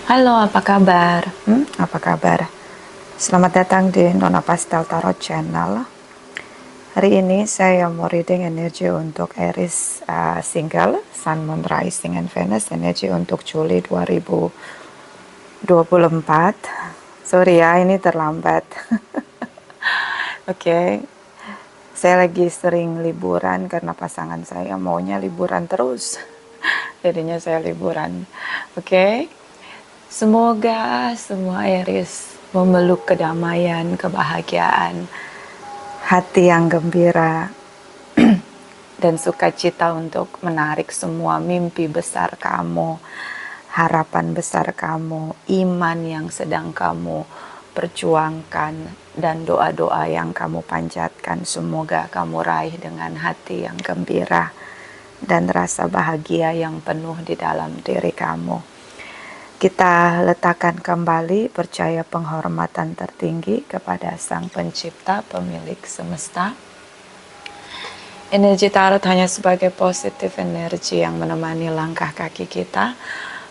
Halo, apa kabar? Apa kabar? Selamat datang di Nona Pastel Tarot Channel. Hari ini saya mau reading energi untuk Aries single, Sun, Moon, Rising, and Venus. Energi untuk Juli 2024. Sorry ya, ini terlambat. Oke. Saya lagi sering liburan karena pasangan saya maunya liburan terus. Jadinya saya liburan. Oke. Semoga semua Aries memeluk kedamaian, kebahagiaan, hati yang gembira, dan sukacita untuk menarik semua mimpi besar kamu, harapan besar kamu, iman yang sedang kamu perjuangkan, dan doa-doa yang kamu panjatkan. Semoga kamu raih dengan hati yang gembira dan rasa bahagia yang penuh di dalam diri kamu. Kita letakkan kembali percaya penghormatan tertinggi kepada Sang Pencipta, Pemilik Semesta. Energi tarot hanya sebagai positif energi yang menemani langkah kaki kita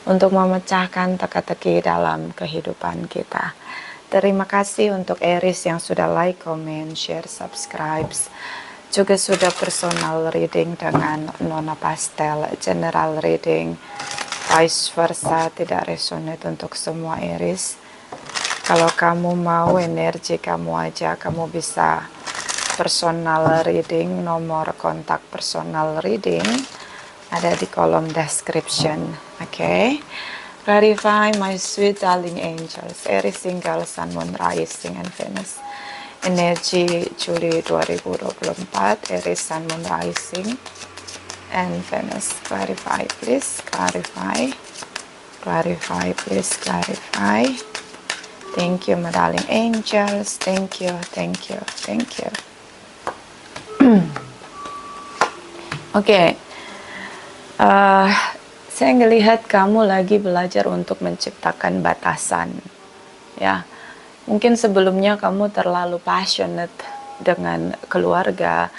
untuk memecahkan teka-teki dalam kehidupan kita. Terima kasih untuk Aries yang sudah like, comment, share, subscribe. Juga sudah personal reading dengan Nona Pastel, general reading, vice versa, tidak resonate untuk semua Aries. Kalau kamu mau energi kamu aja, kamu bisa personal reading. Nomor kontak personal reading ada di kolom description. Oke. Clarify my sweet darling angels, Aries single, Sun, Moon, Rising, and Venus. Energi Juli 2024, Aries, Sun, Moon, Rising, and Venus. Clarify, please. Clarify. Clarify, please. Clarify. Thank you, my darling angels. Thank you, thank you, thank you. Oke. Saya ngelihat kamu lagi belajar untuk menciptakan batasan. Ya. Mungkin sebelumnya kamu terlalu passionate dengan keluarga,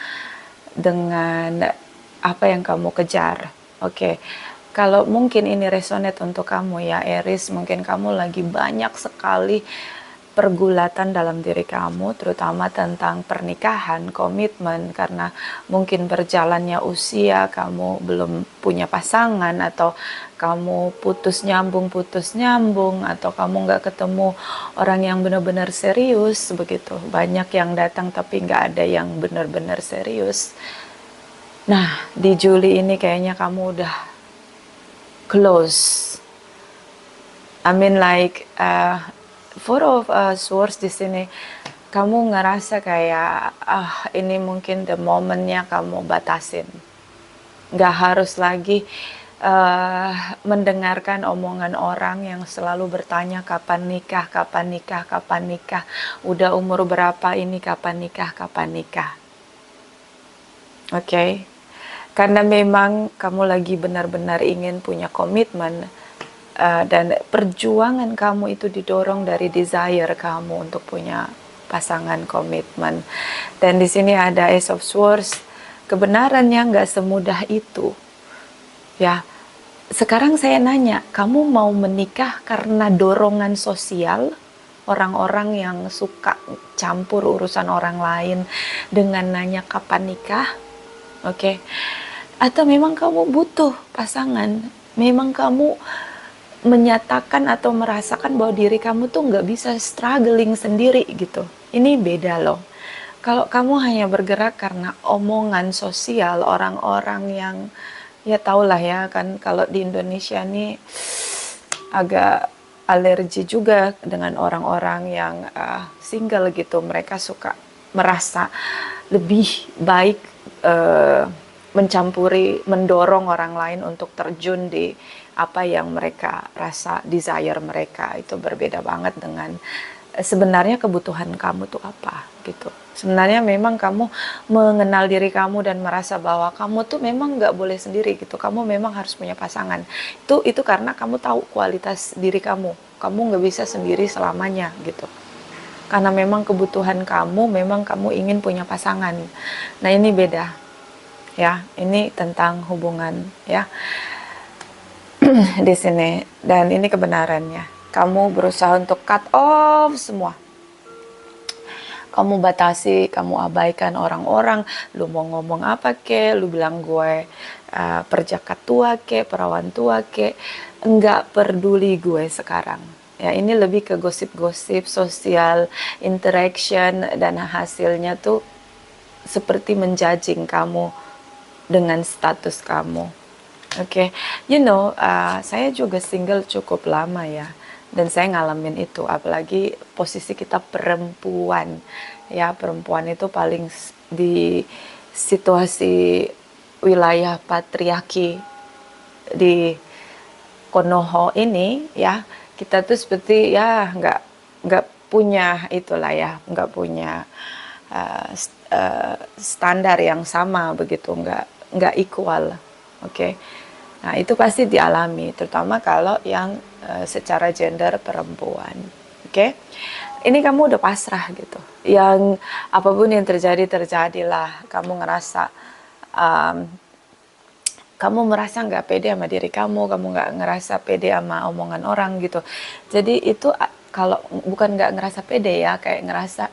dengan apa yang kamu kejar. Oke. Kalau mungkin ini resonate untuk kamu ya Aries, mungkin kamu lagi banyak sekali pergulatan dalam diri kamu, terutama tentang pernikahan, komitmen, karena mungkin berjalannya usia, kamu belum punya pasangan, atau kamu putus nyambung, atau kamu nggak ketemu orang yang benar-benar serius, begitu. Banyak yang datang tapi nggak ada yang benar-benar serius. Nah, di Juli ini kayaknya kamu udah close. I mean like Four of Swords di sini, kamu ngerasa kayak ini mungkin the momennya kamu batasin. Gak harus lagi mendengarkan omongan orang yang selalu bertanya kapan nikah, kapan nikah, kapan nikah. Udah umur berapa ini, kapan nikah, kapan nikah. Oke. Karena memang kamu lagi benar-benar ingin punya komitmen. Dan perjuangan kamu itu didorong dari desire kamu untuk punya pasangan, komitmen. Dan di sini ada Ace of Swords. Kebenarannya nggak semudah itu. Ya, sekarang saya nanya, kamu mau menikah karena dorongan sosial? Orang-orang yang suka campur urusan orang lain dengan nanya kapan nikah? Oke. Atau memang kamu butuh pasangan? Memang kamu menyatakan atau merasakan bahwa diri kamu tuh nggak bisa struggling sendiri gitu. Ini beda loh. Kalau kamu hanya bergerak karena omongan sosial orang-orang yang ya tahulah ya kan, kalau di Indonesia nih agak alergi juga dengan orang-orang yang single gitu. Mereka suka merasa lebih baik mencampuri, mendorong orang lain untuk terjun di apa yang mereka rasa desire mereka. Itu berbeda banget dengan sebenarnya kebutuhan kamu tuh apa gitu. Sebenarnya memang kamu mengenal diri kamu dan merasa bahwa kamu tuh memang nggak boleh sendiri gitu. Kamu memang harus punya pasangan. Itu karena kamu tahu kualitas diri kamu. Kamu nggak bisa sendiri selamanya gitu. Karena memang kebutuhan kamu, memang kamu ingin punya pasangan. Nah ini beda. Ya, ini tentang hubungan ya. di sini, dan ini kebenarannya. Kamu berusaha untuk cut off semua. Kamu batasi, kamu abaikan orang-orang. Lu mau ngomong apa ke, lu bilang gue perjaka tua ke, perawan tua ke, enggak peduli gue sekarang. Ya, ini lebih ke gosip-gosip, sosial interaction, dan hasilnya tuh seperti menjudging kamu dengan status kamu. Oke, saya juga single cukup lama ya, dan saya ngalamin itu, apalagi posisi kita perempuan. Ya, perempuan itu paling di situasi wilayah patriarki di Konoha ini, ya, kita tuh seperti ya nggak punya itulah ya, nggak punya standar yang sama begitu, nggak equal. Oke. Nah, itu pasti dialami, terutama kalau yang secara gender perempuan. Oke. Ini kamu udah pasrah gitu. Yang apapun yang terjadi, terjadilah. Kamu ngerasa kamu merasa nggak pede sama diri kamu nggak ngerasa pede sama omongan orang gitu. Jadi itu kalau bukan nggak ngerasa pede ya, kayak ngerasa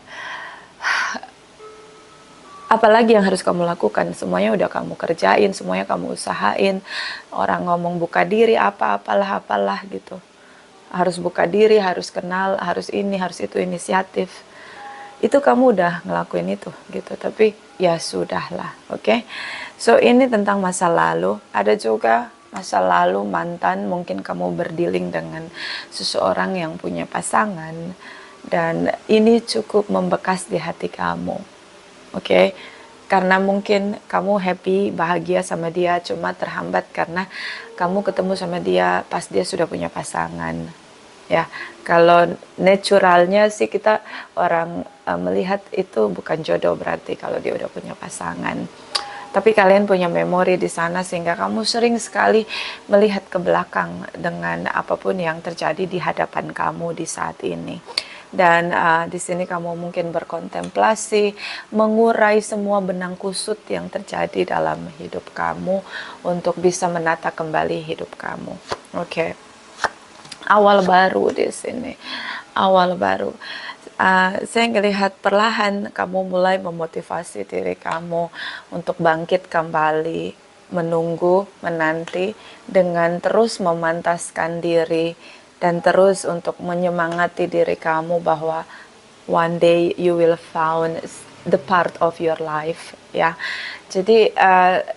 apalagi yang harus kamu lakukan, semuanya udah kamu kerjain, semuanya kamu usahain. Orang ngomong buka diri, apalah gitu. Harus buka diri, harus kenal, harus ini, harus itu, inisiatif. Itu kamu udah ngelakuin itu gitu, tapi ya sudahlah, oke? So ini tentang masa lalu. Ada juga masa lalu mantan, mungkin kamu berdealing dengan seseorang yang punya pasangan, dan ini cukup membekas di hati kamu. Oke, karena mungkin kamu happy, bahagia sama dia, cuma terhambat karena kamu ketemu sama dia pas dia sudah punya pasangan. Ya, kalau naturalnya sih kita orang melihat itu bukan jodoh berarti kalau dia udah punya pasangan. Tapi kalian punya memori di sana sehingga kamu sering sekali melihat ke belakang dengan apapun yang terjadi di hadapan kamu di saat ini. Dan di sini kamu mungkin berkontemplasi, mengurai semua benang kusut yang terjadi dalam hidup kamu untuk bisa menata kembali hidup kamu. Oke. Awal baru di sini. Awal baru. Saya melihat perlahan kamu mulai memotivasi diri kamu untuk bangkit kembali, menunggu, menanti, dengan terus memantaskan diri dan terus untuk menyemangati diri kamu bahwa one day you will found the part of your life, ya. Jadi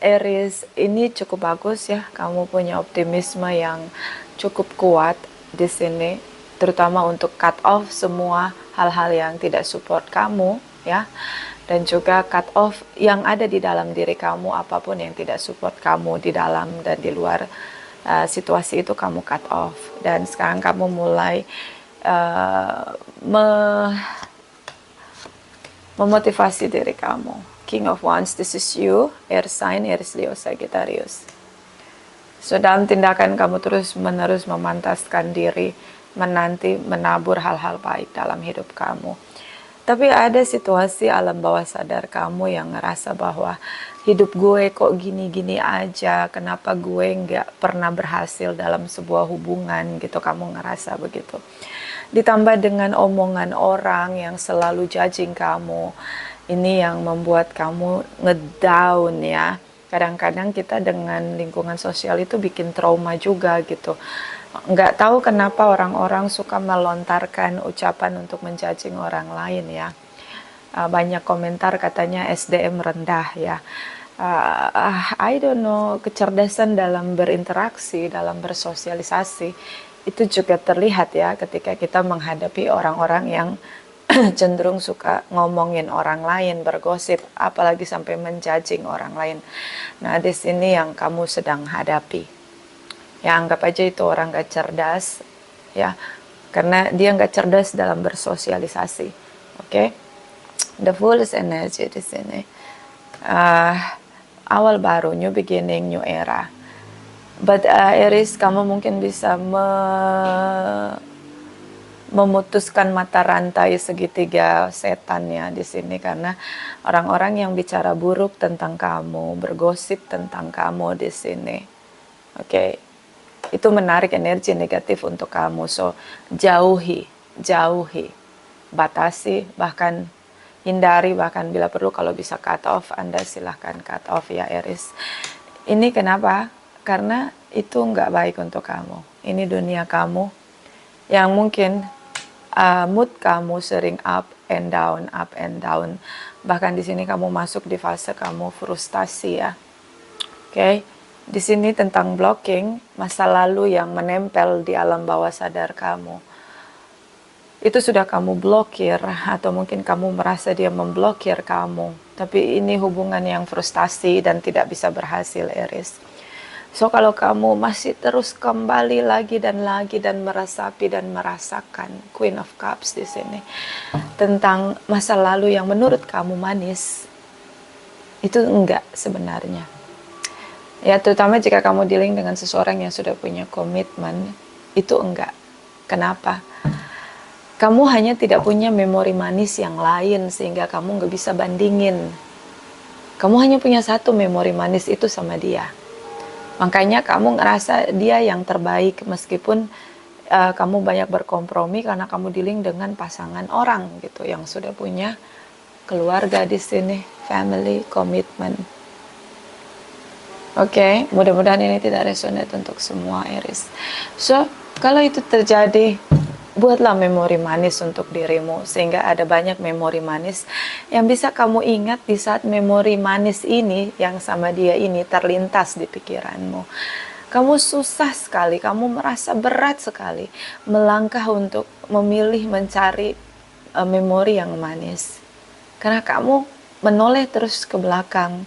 Aries ini cukup bagus ya, kamu punya optimisme yang cukup kuat di sini, terutama untuk cut off semua hal-hal yang tidak support kamu, ya, dan juga cut off yang ada di dalam diri kamu, apapun yang tidak support kamu di dalam dan di luar situasi itu kamu cut off. Dan sekarang kamu mulai memotivasi diri kamu. King of Wands, this is you, air sign, Aries, Leo, Sagittarius. So dalam tindakan kamu terus menerus memantaskan diri, menanti, menabur hal-hal baik dalam hidup kamu. Tapi ada situasi alam bawah sadar kamu yang ngerasa bahwa hidup gue kok gini-gini aja, kenapa gue nggak pernah berhasil dalam sebuah hubungan gitu, kamu ngerasa begitu. Ditambah dengan omongan orang yang selalu judging kamu, ini yang membuat kamu ngedown ya. Kadang-kadang kita dengan lingkungan sosial itu bikin trauma juga gitu. Nggak tahu kenapa orang-orang suka melontarkan ucapan untuk menjudging orang lain ya. Banyak komentar katanya SDM rendah ya. I don't know, kecerdasan dalam berinteraksi, dalam bersosialisasi itu juga terlihat ya ketika kita menghadapi orang-orang yang cenderung suka ngomongin orang lain, bergosip, apalagi sampai menjudging orang lain. Nah, di sini yang kamu sedang hadapi. Ya, anggap aja itu orang gak cerdas, ya, karena dia gak cerdas dalam bersosialisasi. Oke, the Fool's energy di sini. Awal baru, new beginning, new era. But Aries, kamu mungkin bisa memutuskan mata rantai segitiga setan ya di sini, karena orang-orang yang bicara buruk tentang kamu, bergosip tentang kamu di sini. Oke. itu menarik energi negatif untuk kamu. So, jauhi, batasi, bahkan hindari, bahkan bila perlu kalau bisa cut off, Anda silahkan cut off ya Aries. Ini kenapa? Karena itu nggak baik untuk kamu. Ini dunia kamu yang mungkin mood kamu sering up and down, up and down. Bahkan di sini kamu masuk di fase kamu frustasi ya. Oke, di sini tentang blocking, masa lalu yang menempel di alam bawah sadar kamu. Itu sudah kamu blokir, atau mungkin kamu merasa dia memblokir kamu. Tapi ini hubungan yang frustasi dan tidak bisa berhasil, Aries. So, kalau kamu masih terus kembali lagi dan meresapi dan merasakan Queen of Cups di sini tentang masa lalu yang menurut kamu manis, itu enggak sebenarnya. Ya, terutama jika kamu dealing dengan seseorang yang sudah punya komitmen, itu enggak. Kenapa? Kamu hanya tidak punya memori manis yang lain sehingga kamu nggak bisa bandingin. Kamu hanya punya satu memori manis, itu sama dia. Makanya kamu ngerasa dia yang terbaik meskipun kamu banyak berkompromi karena kamu dealing dengan pasangan orang gitu yang sudah punya keluarga di sini, family, commitment. Oke, mudah-mudahan ini tidak resonate untuk semua Aries. So, kalau itu terjadi, buatlah memori manis untuk dirimu sehingga ada banyak memori manis yang bisa kamu ingat di saat memori manis ini yang sama dia ini terlintas di pikiranmu. Kamu susah sekali, kamu merasa berat sekali melangkah untuk memilih mencari memori yang manis. Karena kamu menoleh terus ke belakang.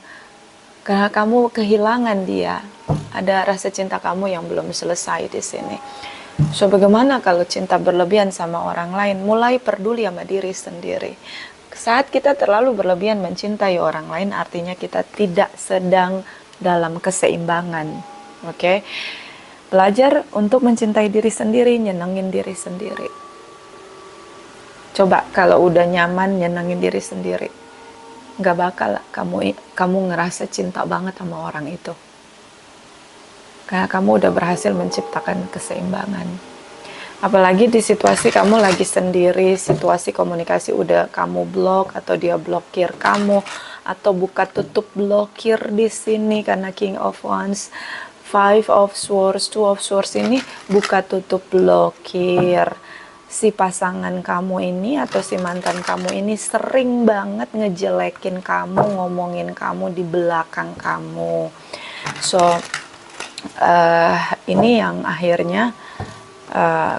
Karena kamu kehilangan dia. Ada rasa cinta kamu yang belum selesai di sini. So, bagaimana kalau cinta berlebihan sama orang lain? Mulai peduli sama diri sendiri. Saat kita terlalu berlebihan mencintai orang lain, artinya kita tidak sedang dalam keseimbangan. Oke? Belajar untuk mencintai diri sendiri, nyenengin diri sendiri. Coba kalau udah nyaman nyenengin diri sendiri, nggak bakal kamu ngerasa cinta banget sama orang itu. Karena kamu udah berhasil menciptakan keseimbangan. Apalagi di situasi kamu lagi sendiri, situasi komunikasi udah kamu blok atau dia blokir kamu, atau buka tutup blokir di sini karena King of Wands, Five of Swords, Two of Swords ini buka tutup blokir. Si pasangan kamu ini atau si mantan kamu ini sering banget ngejelekin kamu, ngomongin kamu di belakang kamu. So, ini yang akhirnya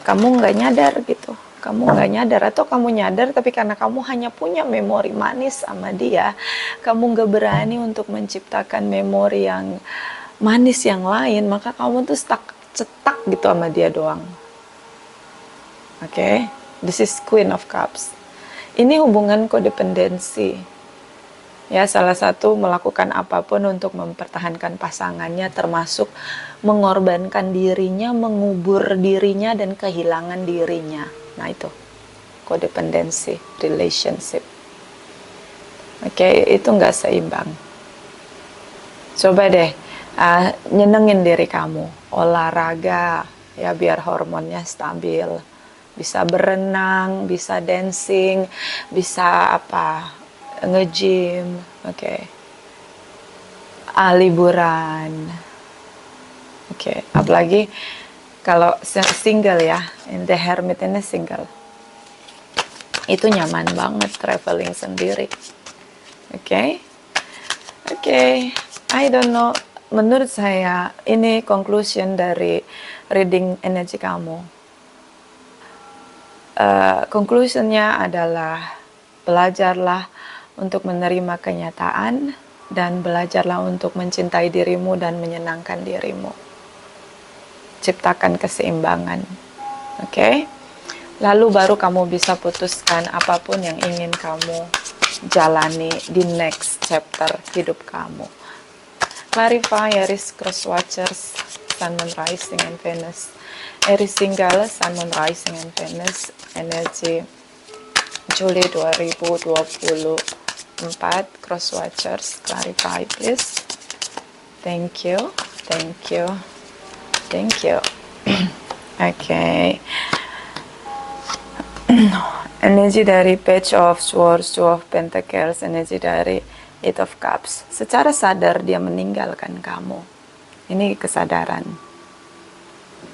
kamu nggak nyadar gitu. Kamu nggak nyadar, atau kamu nyadar tapi karena kamu hanya punya memori manis sama dia, kamu nggak berani untuk menciptakan memori yang manis yang lain, maka kamu tuh cetak gitu sama dia doang. Oke, this is Queen of Cups. Ini hubungan kodependensi. Ya, salah satu melakukan apapun untuk mempertahankan pasangannya, termasuk mengorbankan dirinya, mengubur dirinya, dan kehilangan dirinya. Nah, itu kodependensi, relationship. Oke, itu nggak seimbang. Coba deh, nyenengin diri kamu, olahraga, ya biar hormonnya stabil. Bisa berenang, bisa dancing, bisa nge-gym, oke. Liburan. Oke, apalagi kalau single ya, The Hermit ini single. Itu nyaman banget traveling sendiri. Oke. I don't know, menurut saya ini conclusion dari reading energi kamu. Conclusionnya adalah belajarlah untuk menerima kenyataan dan belajarlah untuk mencintai dirimu dan menyenangkan dirimu. Ciptakan keseimbangan. Oke? Lalu baru kamu bisa putuskan apapun yang ingin kamu jalani di next chapter hidup kamu. Clarify Aries Cross Watchers, Sun, Moon, Rising, and Venus. Aries single, Sun, Moon, Rising, and Venus. Energi Juli 2024. Cross Watchers, clarify please. Thank you. Oke. Energi dari Page of Swords, Two of Pentacles, energi dari Eight of Cups. Secara sadar dia meninggalkan kamu. Ini kesadaran.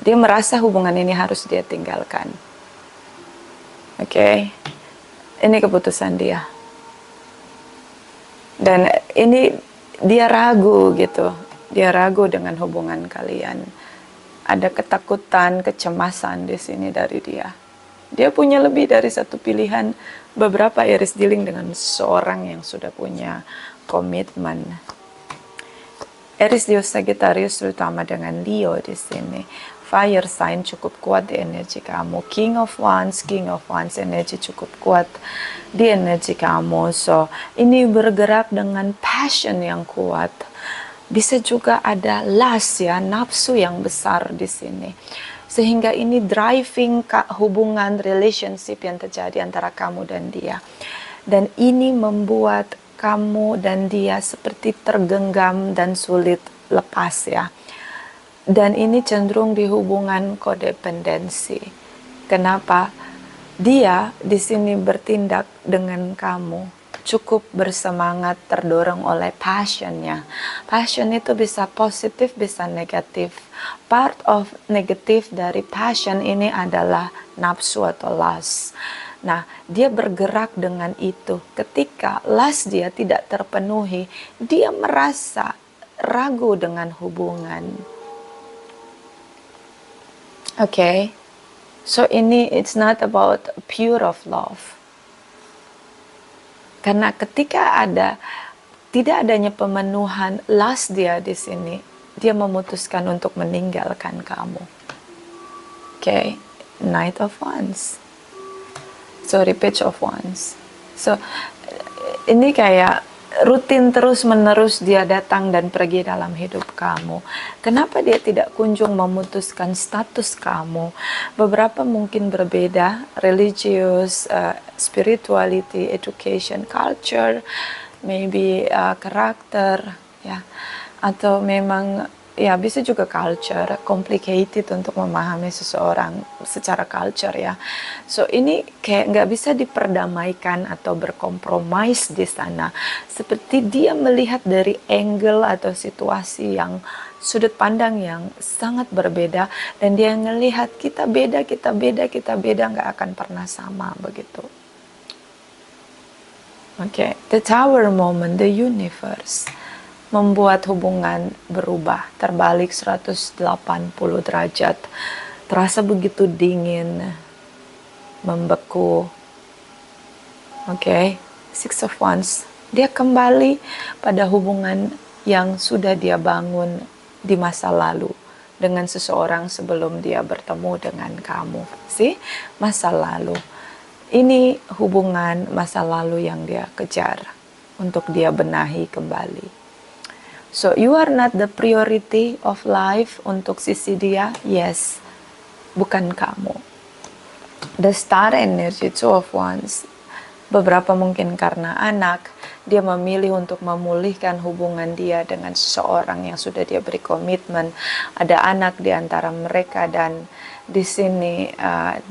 Dia merasa hubungan ini harus dia tinggalkan. Oke. Ini keputusan dia. Dan ini dia ragu gitu. Dia ragu dengan hubungan kalian. Ada ketakutan, kecemasan di sini dari dia. Dia punya lebih dari satu pilihan. Beberapa Aries dealing dengan seorang yang sudah punya komitmen. Aries, Leo, Sagittarius terutama dengan Leo di sini. Fire sign cukup kuat di energi kamu. King of Wands energi cukup kuat di energi kamu. So, ini bergerak dengan passion yang kuat. Bisa juga ada lust ya, nafsu yang besar di sini. Sehingga ini driving hubungan relationship yang terjadi antara kamu dan dia. Dan ini membuat kamu dan dia seperti tergenggam dan sulit lepas ya. Dan ini cenderung di hubungan kodependensi. Kenapa? Dia di sini bertindak dengan kamu cukup bersemangat, terdorong oleh passionnya. Passion itu bisa positif, bisa negatif. Part of negatif dari passion ini adalah nafsu atau lust. Nah, dia bergerak dengan itu. Ketika lust dia tidak terpenuhi, dia merasa ragu dengan hubungan. Okay, so ini it's not about pure of love. Karena ketika tidak adanya pemenuhan lust dia di sini, dia memutuskan untuk meninggalkan kamu. Okay, Knight of Wands. Sorry, Page of Wands. So, ini kayak rutin terus-menerus dia datang dan pergi dalam hidup kamu. Kenapa dia tidak kunjung memutuskan status kamu? Beberapa mungkin berbeda, religious, spirituality, education, culture, maybe karakter, ya, atau memang ya bisa juga culture, complicated untuk memahami seseorang secara culture ya. So ini kayak nggak bisa diperdamaikan atau berkompromis di sana. Seperti dia melihat dari angle atau situasi yang sudut pandang yang sangat berbeda, dan dia ngelihat kita beda nggak akan pernah sama begitu. Okay, the Tower moment, the universe membuat hubungan berubah, terbalik 180 derajat. Terasa begitu dingin, membeku. Okay, Six of Wands. Dia kembali pada hubungan yang sudah dia bangun di masa lalu dengan seseorang sebelum dia bertemu dengan kamu. See, masa lalu. Ini hubungan masa lalu yang dia kejar untuk dia benahi kembali. So, you are not the priority of life untuk sisi dia? Yes, bukan kamu. The Star energy, Two of Wands. Beberapa mungkin karena anak, dia memilih untuk memulihkan hubungan dia dengan seseorang yang sudah dia beri komitmen. Ada anak di antara mereka, dan di sini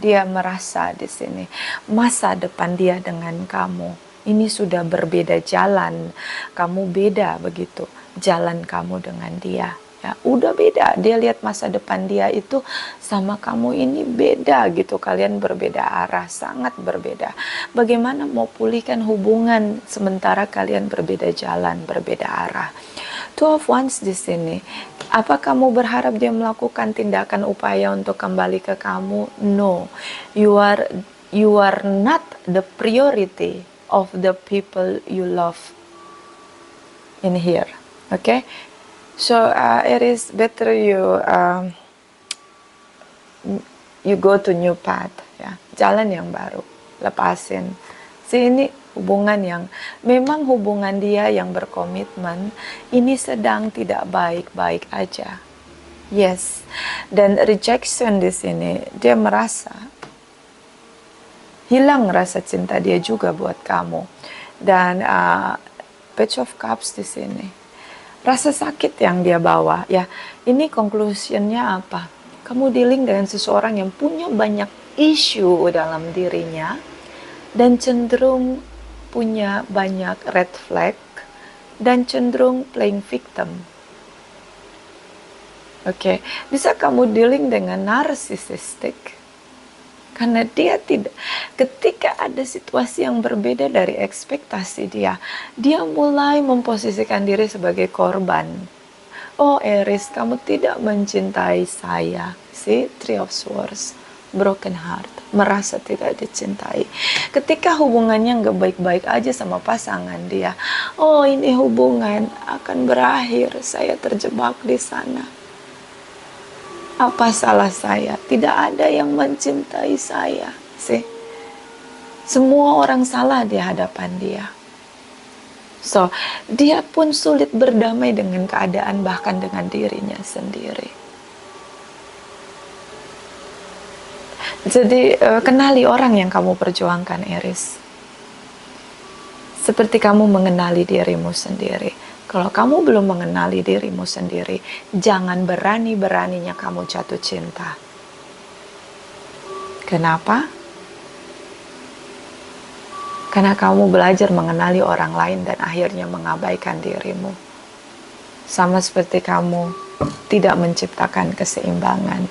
dia merasa di sini masa depan dia dengan kamu ini sudah berbeda jalan. Kamu beda begitu. Jalan kamu dengan dia, ya udah beda. Dia lihat masa depan dia itu sama kamu ini beda gitu. Kalian berbeda arah, sangat berbeda. Bagaimana mau pulihkan hubungan sementara kalian berbeda jalan, berbeda arah? Two of Wands di sini. Apa kamu berharap dia melakukan tindakan upaya untuk kembali ke kamu? No, you are not the priority of the people you love in here. Okay, so it is better you go to new path, ya, jalan yang baru, lepasin. Ini hubungan yang memang hubungan dia yang berkomitmen ini sedang tidak baik-baik aja. Yes, dan rejection di sini dia merasa hilang rasa cinta dia juga buat kamu. Dan Page of Cups di sini. Rasa sakit yang dia bawa, ya. Ini conclusionnya apa? Kamu dealing dengan seseorang yang punya banyak isu dalam dirinya dan cenderung punya banyak red flag dan cenderung playing victim. Oke, bisa kamu dealing dengan narcissistic karena dia tidak, ketika ada situasi yang berbeda dari ekspektasi dia mulai memposisikan diri sebagai korban. Oh Aries, kamu tidak mencintai saya. See, Three of Swords, broken heart, merasa tidak dicintai. Ketika hubungannya nggak baik-baik aja sama pasangan dia, oh ini hubungan akan berakhir, saya terjebak di sana. Apa salah saya? Tidak ada yang mencintai saya. See, semua orang salah di hadapan dia. So, dia pun sulit berdamai dengan keadaan, bahkan dengan dirinya sendiri. Jadi, kenali orang yang kamu perjuangkan, Aries. Seperti kamu mengenali dirimu sendiri. Kalau kamu belum mengenali dirimu sendiri, jangan berani-beraninya kamu jatuh cinta. Kenapa? Karena kamu belajar mengenali orang lain dan akhirnya mengabaikan dirimu. Sama seperti kamu tidak menciptakan keseimbangan.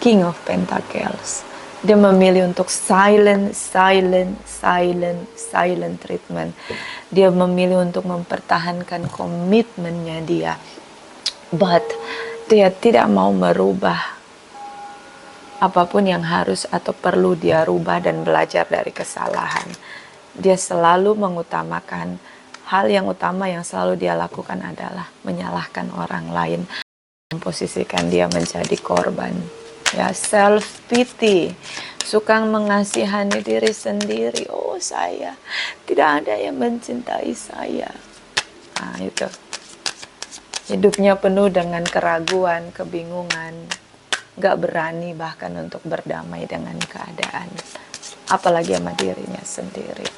King of Pentacles. Dia memilih untuk silent treatment. Dia memilih untuk mempertahankan komitmennya dia. But dia tidak mau merubah apapun yang harus atau perlu dia rubah dan belajar dari kesalahan. Dia selalu mengutamakan hal yang utama yang selalu dia lakukan adalah menyalahkan orang lain, memposisikan dia menjadi korban. Ya, self pity, suka mengasihani diri sendiri. Oh saya, tidak ada yang mencintai saya. Nah itu, hidupnya penuh dengan keraguan, kebingungan, gak berani bahkan untuk berdamai dengan keadaan, apalagi sama dirinya sendiri.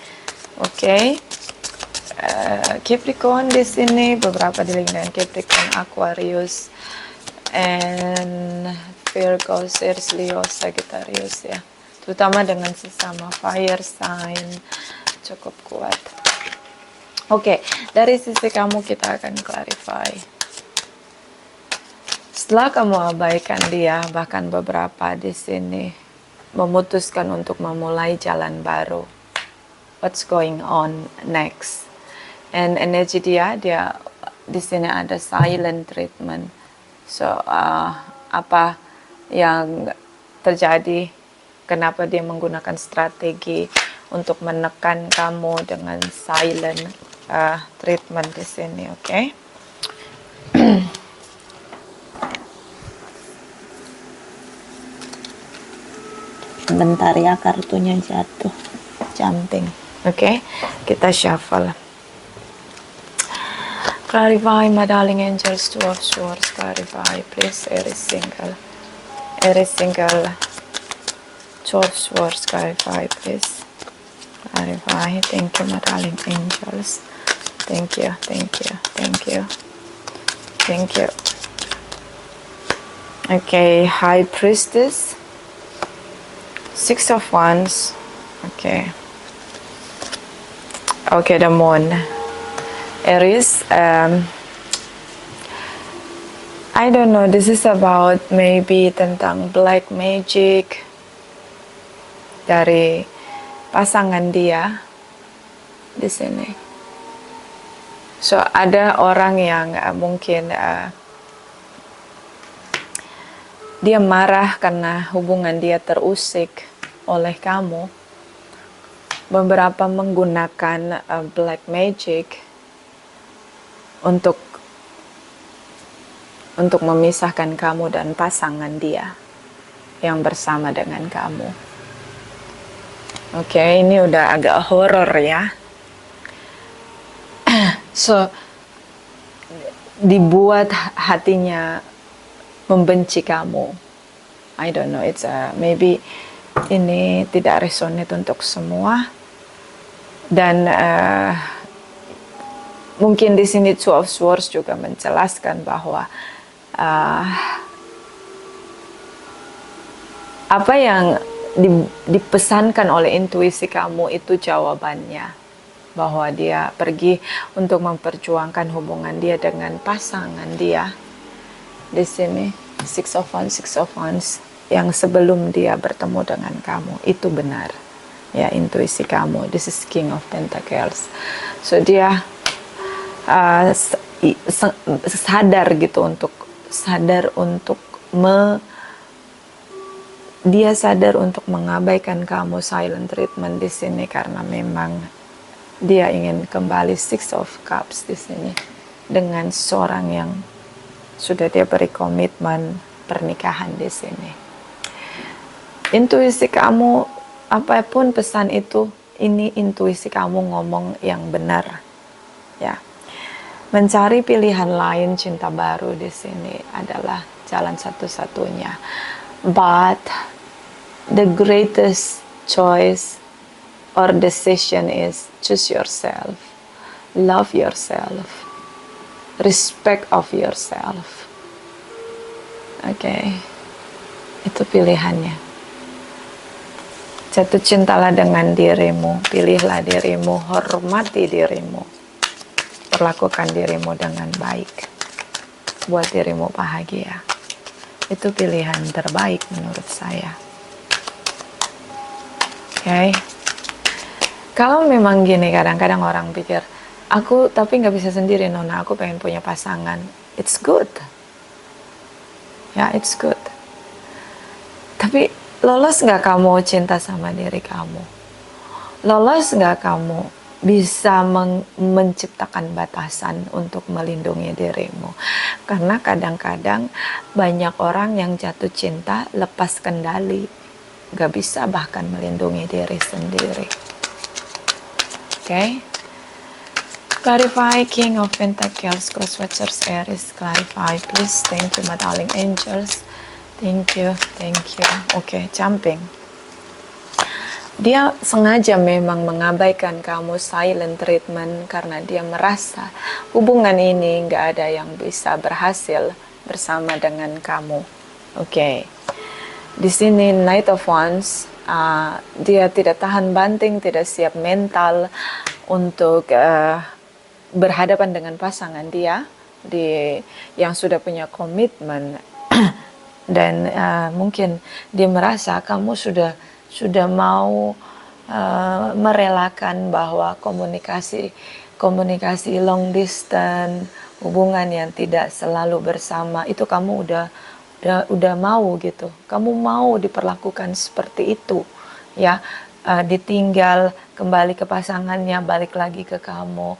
Oke, Capricorn di sini beberapa dealing dengan Capricorn, Aquarius, and Virgo, Aries, Leo, Sagittarius ya, terutama dengan sesama fire sign cukup kuat. Oke, dari sisi kamu kita akan clarify. Setelah kamu abaikan dia, bahkan beberapa di sini memutuskan untuk memulai jalan baru. What's going on next? And energi dia di sini ada silent treatment. So apa yang terjadi? Kenapa dia menggunakan strategi untuk menekan kamu dengan silent treatment di sini? Oke? Bentar ya, kartunya jatuh, jumping. Oke, kita shuffle. Clarify, my darling angels, Two of Swords, clarify, please. Aries single, Two of Swords, clarify, please. Clarify. Thank you, my darling angels. Thank you. Okay, High Priestess, Six of Wands. Okay, the Moon. Aries, I don't know, this is about maybe tentang black magic dari pasangan dia di sini. So ada orang yang mungkin dia marah karena hubungan dia terusik oleh kamu. Beberapa menggunakan black magic untuk memisahkan kamu dan pasangan dia yang bersama dengan kamu. Oke, ini udah agak horor ya. So, dibuat hatinya membenci kamu. I don't know, it's maybe ini tidak resonate untuk semua. Dan mungkin di sini Two of Swords juga menjelaskan bahwa apa yang dipesankan oleh intuisi kamu itu jawabannya, bahwa dia pergi untuk memperjuangkan hubungan dia dengan pasangan dia. Di sini Six of Wands, Six of Wands yang sebelum dia bertemu dengan kamu itu benar. Ya, intuisi kamu. This is King of Pentacles. So dia sadar gitu, dia sadar untuk mengabaikan kamu, silent treatment di sini, karena memang dia ingin kembali Six of Cups di sini dengan seorang yang sudah dia beri komitmen pernikahan di sini. Intuisi kamu, apapun pesan itu, ini intuisi kamu ngomong yang benar, ya. Mencari pilihan lain, cinta baru di sini adalah jalan satu-satunya. But the greatest choice or decision is choose yourself, love yourself, respect of yourself. Oke, itu pilihannya. Jatuh cintalah dengan dirimu, pilihlah dirimu, hormati dirimu, perlakukan dirimu dengan baik, buat dirimu bahagia. Itu pilihan terbaik menurut saya. Oke. Kalau memang gini, kadang-kadang orang pikir, aku tapi nggak bisa sendiri, Nona, aku pengen punya pasangan. It's good. Ya, it's good. Tapi lolos nggak kamu cinta sama diri kamu? Lolos nggak kamu bisa menciptakan batasan untuk melindungi dirimu? Karena kadang-kadang banyak orang yang jatuh cinta lepas kendali, nggak bisa bahkan melindungi diri sendiri. Okay? Clarify, King of Pentacles, Crosswatchers, Aries, clarify, please. Thank you, my darling angels. Thank you, thank you. Okay, jumping. Dia sengaja memang mengabaikan kamu, silent treatment, karena dia merasa hubungan ini nggak ada yang bisa berhasil bersama dengan kamu. Okay. Di sini Knight of Wands, dia tidak tahan banting, tidak siap mental untuk berhadapan dengan pasangan dia yang sudah punya komitmen. Dan mungkin dia merasa kamu sudah mau merelakan bahwa komunikasi long distance, hubungan yang tidak selalu bersama, itu kamu udah mau gitu. Kamu mau diperlakukan seperti itu, ya. Ditinggal, kembali ke pasangannya, balik lagi ke kamu,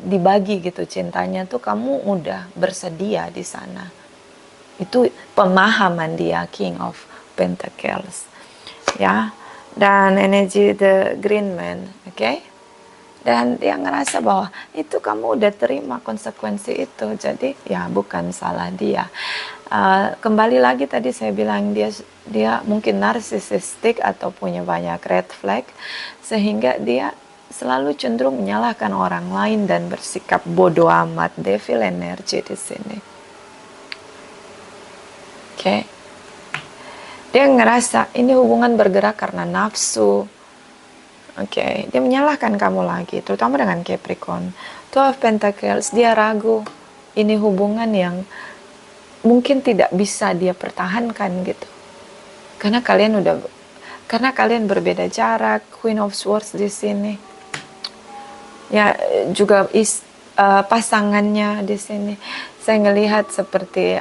dibagi gitu cintanya tuh, kamu udah bersedia di sana. Itu pemahaman dia, King of Pentacles, ya. Dan energi the Green Man, oke? Dan dia ngerasa bahwa itu kamu udah terima konsekuensi itu, jadi ya bukan salah dia. Kembali lagi tadi saya bilang dia mungkin narsisistik atau punya banyak red flag, sehingga dia selalu cenderung menyalahkan orang lain dan bersikap bodoh amat. Devil energy di sini. Oke. Dia ngerasa ini hubungan bergerak karena nafsu. Oke, dia menyalahkan kamu lagi, terutama dengan Capricorn. Two of Pentacles, dia ragu ini hubungan yang mungkin tidak bisa dia pertahankan gitu. Karena kalian berbeda jarak. Queen of Swords di sini. Ya, juga pasangannya di sini. Saya ngelihat seperti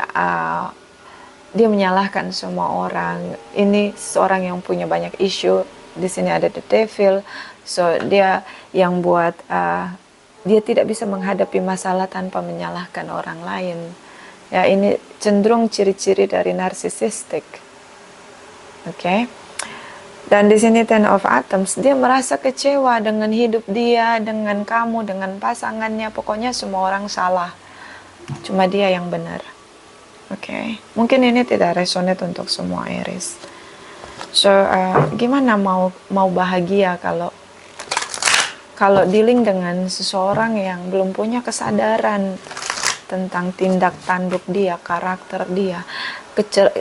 dia menyalahkan semua orang. Ini seorang yang punya banyak isu. Di sini ada the devil. So dia yang buat dia tidak bisa menghadapi masalah tanpa menyalahkan orang lain. Ya, ini cenderung ciri-ciri dari narsisistik. Oke. Dan di sini Ten of Atoms, dia merasa kecewa dengan hidup dia, dengan kamu, dengan pasangannya. Pokoknya semua orang salah. Cuma dia yang benar. Oke. Mungkin ini tidak resonate untuk semua Aries. So, gimana mau bahagia kalau dealing dengan seseorang yang belum punya kesadaran tentang tindak tanduk dia, karakter dia,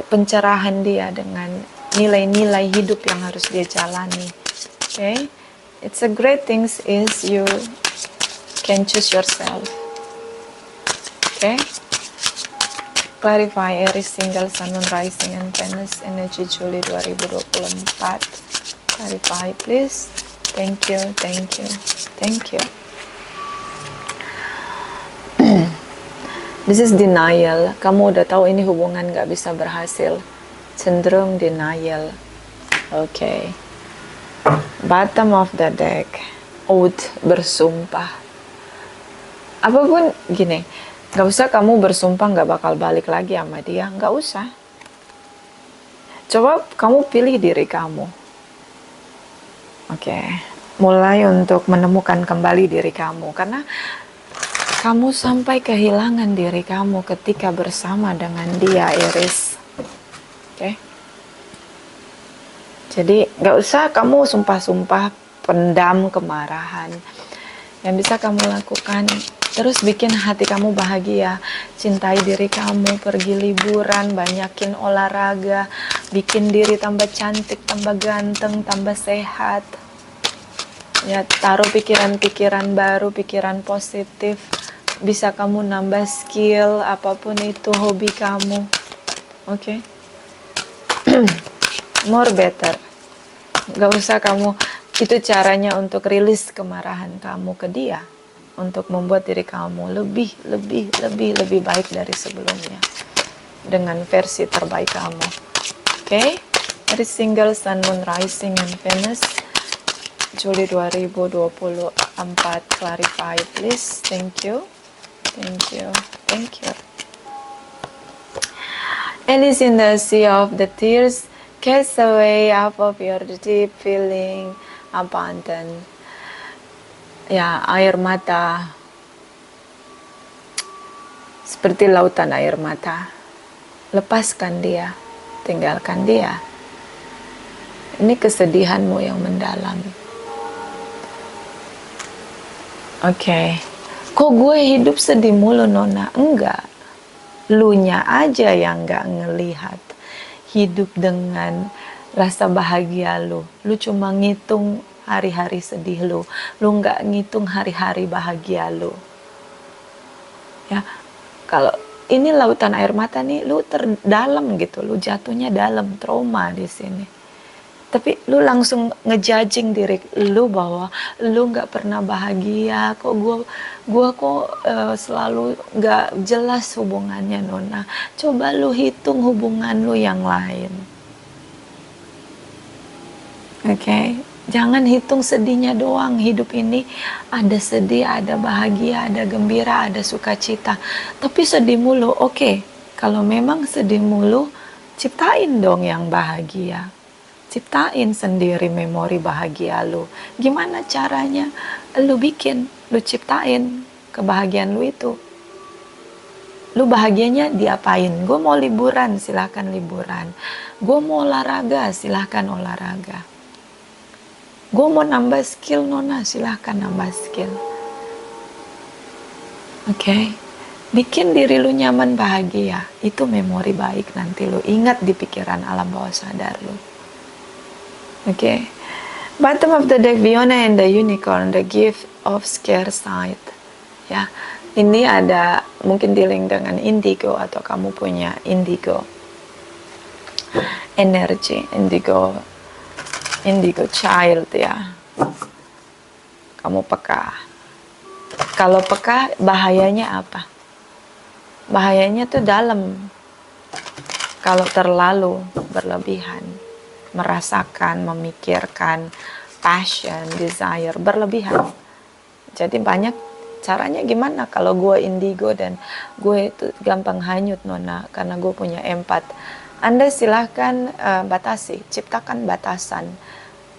pencerahan dia dengan nilai-nilai hidup yang harus dia jalani. Okay, it's a great things is you can choose yourself. Okay, clarify Aries single Sun Moon Rising and Venus energy Juli 2024. Clarify please. Thank you, thank you, thank you. This is denial. Kamu udah tahu ini hubungan gak bisa berhasil. Cenderung denial. Okay. Bottom of the deck. Oath, bersumpah. Apapun gini, gak usah kamu bersumpah gak bakal balik lagi sama dia. Gak usah. Coba kamu pilih diri kamu. Oke. Mulai untuk menemukan kembali diri kamu. Karena kamu sampai kehilangan diri kamu ketika bersama dengan dia, Aries. Oke. Jadi gak usah kamu sumpah-sumpah pendam kemarahan. Yang bisa kamu lakukan, terus bikin hati kamu bahagia. Cintai diri kamu, pergi liburan, banyakin olahraga, bikin diri tambah cantik, tambah ganteng, tambah sehat. Ya, taruh pikiran-pikiran baru, pikiran positif. Bisa kamu nambah skill, apapun itu hobi kamu. Oke. More better. Gak usah kamu, itu caranya untuk rilis kemarahan kamu ke dia. Untuk membuat diri kamu lebih baik dari sebelumnya. Dengan versi terbaik kamu. Oke. Dari single Sun Moon Rising and Venus Juli 2024. Clarify please. Thank you. Thank you. Thank you. Alice in the Sea of the Tears, cast away half of your deep feeling abandon. Ya, air mata. Seperti lautan air mata. Lepaskan dia. Tinggalkan dia. Ini kesedihanmu yang mendalam. Oke. Kok gue hidup sedih mulu, Nona? Enggak. Lunya aja yang gak ngelihat hidup dengan rasa bahagia lu. Lu cuma ngitung hari-hari sedih lu. Lu gak ngitung hari-hari bahagia lu. Ya, kalau ini lautan air mata nih, lu terdalam gitu. Lu jatuhnya dalam, trauma di sini. Tapi lu langsung ngejudging diri lu bahwa lu nggak pernah bahagia, kok gua kok selalu nggak jelas hubungannya, Nona. Coba lu hitung hubungan lu yang lain. Oke, jangan hitung sedihnya doang. Hidup ini ada sedih, ada bahagia, ada gembira, ada sukacita. Tapi sedih mulu, oke. Kalau memang sedih mulu, ciptain dong yang bahagia. Ciptain sendiri memori bahagia lu. Gimana caranya? Lu bikin, lu ciptain kebahagiaan lu itu. Lu bahagianya diapain? Gue mau liburan, silahkan liburan. Gue mau olahraga, silahkan olahraga. Gue mau nambah skill, Nona, silahkan nambah skill. Oke. Bikin diri lu nyaman, bahagia. Itu memori baik nanti lu ingat di pikiran alam bawah sadar lu. Okay, bottom of the deck, Fiona and the Unicorn, the gift of scare sight. Ya, ini ada mungkin dealing dengan indigo atau kamu punya indigo energy, indigo child ya. Kamu peka. Kalau peka, bahayanya apa? Bahayanya tuh dalam. Kalau terlalu berlebihan. Merasakan, memikirkan, passion, desire, berlebihan. Jadi banyak caranya gimana kalau gue indigo dan gue itu gampang hanyut, Nona, karena gue punya empat. Anda silahkan batasi, ciptakan batasan.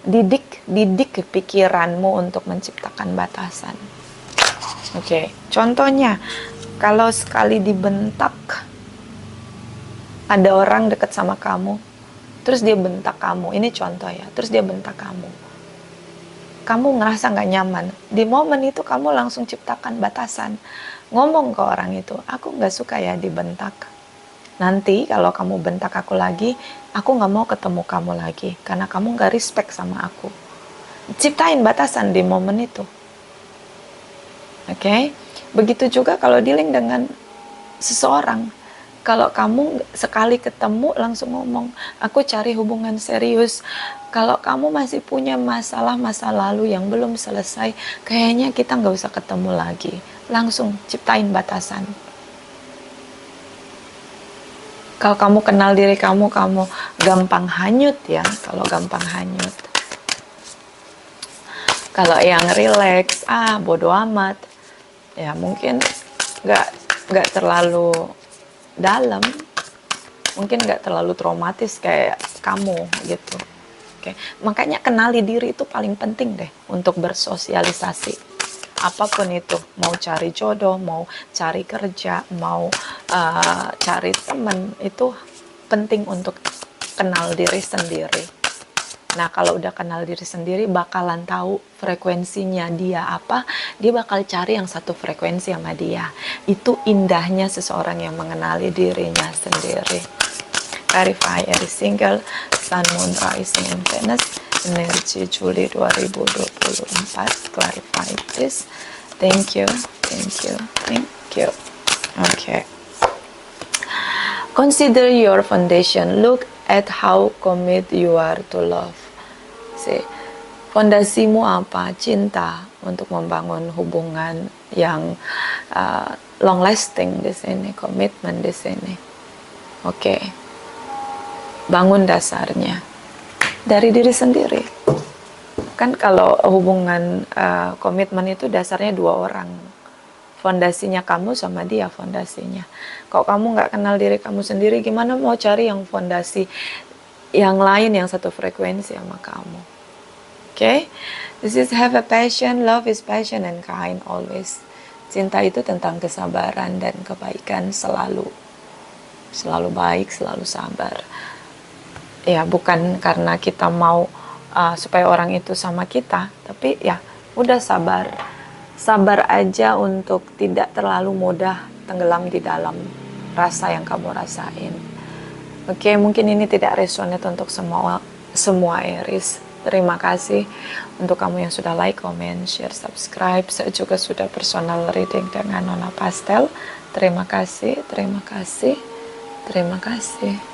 Didik pikiranmu untuk menciptakan batasan. Oke, contohnya, kalau sekali dibentak, ada orang dekat sama kamu, terus dia bentak kamu, ini contoh ya, terus dia bentak kamu ngerasa gak nyaman, di momen itu kamu langsung ciptakan batasan, ngomong ke orang itu, aku gak suka ya dibentak, nanti kalau kamu bentak aku lagi, aku nggak mau ketemu kamu lagi karena kamu nggak respect sama aku. Ciptain batasan di momen itu. Oke? Begitu juga kalau dealing dengan seseorang. Kalau kamu sekali ketemu langsung ngomong, aku cari hubungan serius. Kalau kamu masih punya masalah masa lalu yang belum selesai, kayaknya kita nggak usah ketemu lagi. Langsung ciptain batasan. Kalau kamu kenal diri kamu gampang hanyut ya. Kalau gampang hanyut. Kalau yang relax, bodo amat. Ya mungkin nggak terlalu dalam, mungkin nggak terlalu traumatis kayak kamu gitu. Oke, makanya kenali diri itu paling penting deh untuk bersosialisasi. Apapun itu, mau cari jodoh, mau cari kerja, mau cari teman, itu penting untuk kenal diri sendiri. Nah, kalau udah kenal diri sendiri, bakalan tahu frekuensinya dia apa, dia bakal cari yang satu frekuensi sama dia. Itu indahnya seseorang yang mengenali dirinya sendiri. Clarify Aries single, Sun, Moon, Rising, and Venus, energi Juli 2024. Clarify this. Thank you, thank you, thank you. Okay. Consider your foundation. Look at how committed you are to love. Fondasimu apa? Cinta untuk membangun hubungan yang long lasting di sini, komitmen di sini. Oke. Bangun dasarnya dari diri sendiri. Kan kalau hubungan komitmen itu dasarnya dua orang. Fondasinya kamu sama dia fondasinya. Kalau kamu nggak kenal diri kamu sendiri, gimana mau cari yang fondasi yang lain yang satu frekuensi sama kamu? Okay, this is have a passion, love is passion and kind always. Cinta itu tentang kesabaran dan kebaikan, selalu baik, selalu sabar. Ya, bukan karena kita mau supaya orang itu sama kita, tapi ya udah sabar aja untuk tidak terlalu mudah tenggelam di dalam rasa yang kamu rasain. Oke, mungkin ini tidak resonate untuk semua Aries. Terima kasih untuk kamu yang sudah like, comment, share, subscribe. Saya juga sudah personal reading dengan Nona Pastel. Terima kasih, terima kasih, terima kasih.